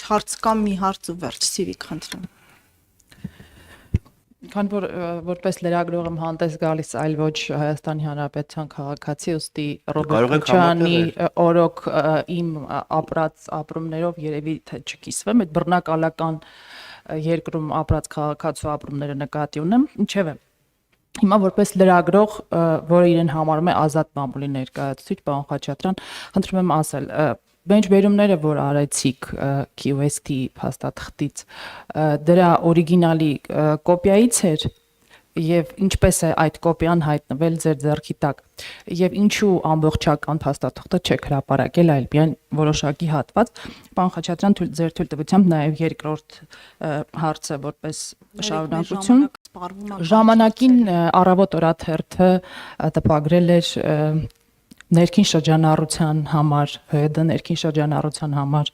հարց կամ մի հարց ու վերջ, Սիվիկ, խնդրեմ։ Քանի որ որպես լրագրող եմ հանդես գալիս, այլ ոչ Հայաստանի Հանրապետության քաղաքացի, ըստի Ռոբերտ Քոչարյանի օրոք իմ ապրած ապրումներով երևի թե չկիսվեմ, այդ բռնակալական երկրում ապրած քաղաքացու ապրումները նկատի ունեմ, ինչևէ։ Հիմա որպես լրագրող, որը իրեն համարում է ազատ մամուլի ներկայացուցիչ, պարոն Խաչատրյան, խնդրում եմ ասել, մեջբերումները, որ արեցիք QST փաստաթղթից, դրա օրիգինալի կոպիայից էր եւ ինչպես է այդ կոպիան հայտնվել ձեր ձեռքի տակ եւ ինչու ամբողջական փաստաթղթը չեք հրապարակել, այլ միայն որոշակի հատված։ Պարոն Խաչատրյան, ձեր թույլտվությամբ նաեւ երկրորդ հարցը որպես շարունակություն։ Ժամանակին Առավոտ օրաթերթը տպագրել էր ներքին շրջանառության համար, ՀՅԴ ներքին շրջանառության համար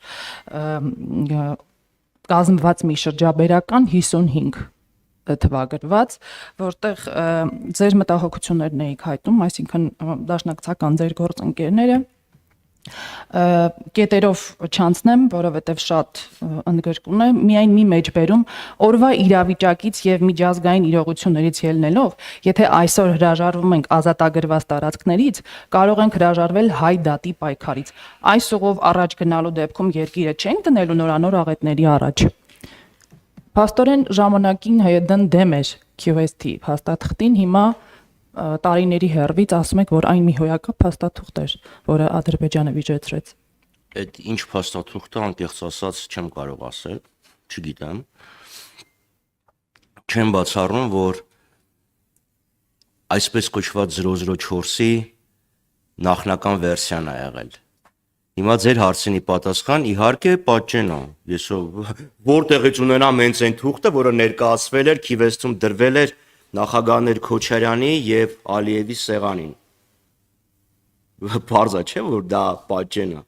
կազմված մի շրջաբերական 55 թվագրված, որտեղ ձեր մտահոգություններն էիք հայտնում, այսինքն դաշնակցական ձեր գործընկերները կետերով չանցնեմ, որովհետև շատ ընդգրկուն է, միայն մի մեջբերում օրվա իրավիճակից եւ միջազգային իրողություններից ելնելով, եթե այսօր հրաժարվում ենք ազատագրված տարածքներից, կարող ենք հրաժարվել հայ դատի պայքարից։ Այս ուղով առաջ գնալու դեպքում երկիրը չենք դնելու նորանոր աղետների առաջ։ Փաստորեն ժամանակին ՀՅԴ-ն դեմ էր QST փաստաթղթին, հիմա տարիների հեռվից ասում եք, որ այն մի հոյակապ փաստաթուղթ էր, որը Ադրբեջանը վիճեցրեց։ Այդ ինչ փաստաթուղթը անկեղծ ասած չեմ կարող ասել, չգիտեմ։ Չեմ բացառում, որ այսպես կոչված 004-ի նախնական վերսիան է եղել։ Հիմա ձեր հարցինի պատասխան իհարկե պատճեն է։ Ես որտեղից ունենամ հենց այն թուղթը, որը ներկայացվել էր, Քիվեստում դրվել էր նախագահներ Քոչարյանի եւ Ալիևի սեղանին։ Պարզ է, չէ՞ որ դա պատճեն է։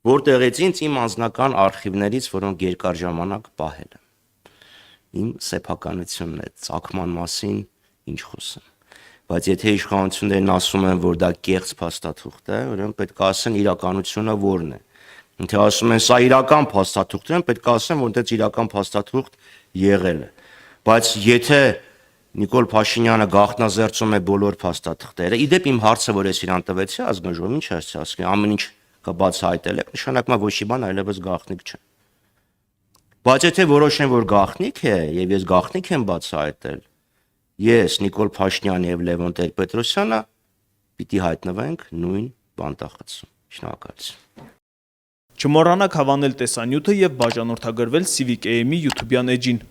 Որտեղից ինձ իմ անձնական արխիվներից, որոնք երկար ժամանակ պահել եմ։ Իմ սեփականությունն է, ծագման մասին ինչ խոսեմ։ Բայց եթե իշխանություններն ասում են, որ դա կեղծ փաստաթուղթ է, ուրեմն պետք է ասեն իրականությունը որն է։ Եթե ասում են սա իրական փաստաթուղթ է, պետք է ասեն, որ դա իրական փաստաթուղթ եղել է։ Բայց եթե Նիկոլ Փաշինյանը գաղտնազերծում է բոլոր փաստաթղթերը, իդեպ իմ հարցը, որ ես իրան տվեցի, ազգաժողովին ինչ ասացի, ամեն ինչ կբացահայտել է, նշանակում է ոչի բան այլևս գաղտնիք չէ։ Բայց եթե որոշեն, որ գաղտնիք է, եւ ես գաղտնիք եմ բացահայտել, ես, Նիկոլ Փաշինյանը եւ Լևոն Տեր-Պետրոսյանը պիտի հայտնվենք նույն բանտախցում։ Շնորհակալություն։ Չմոռանաք հավանել տեսանյութը եւ բաժանորդագրվել Civic AM-ի YouTube-յան էջին։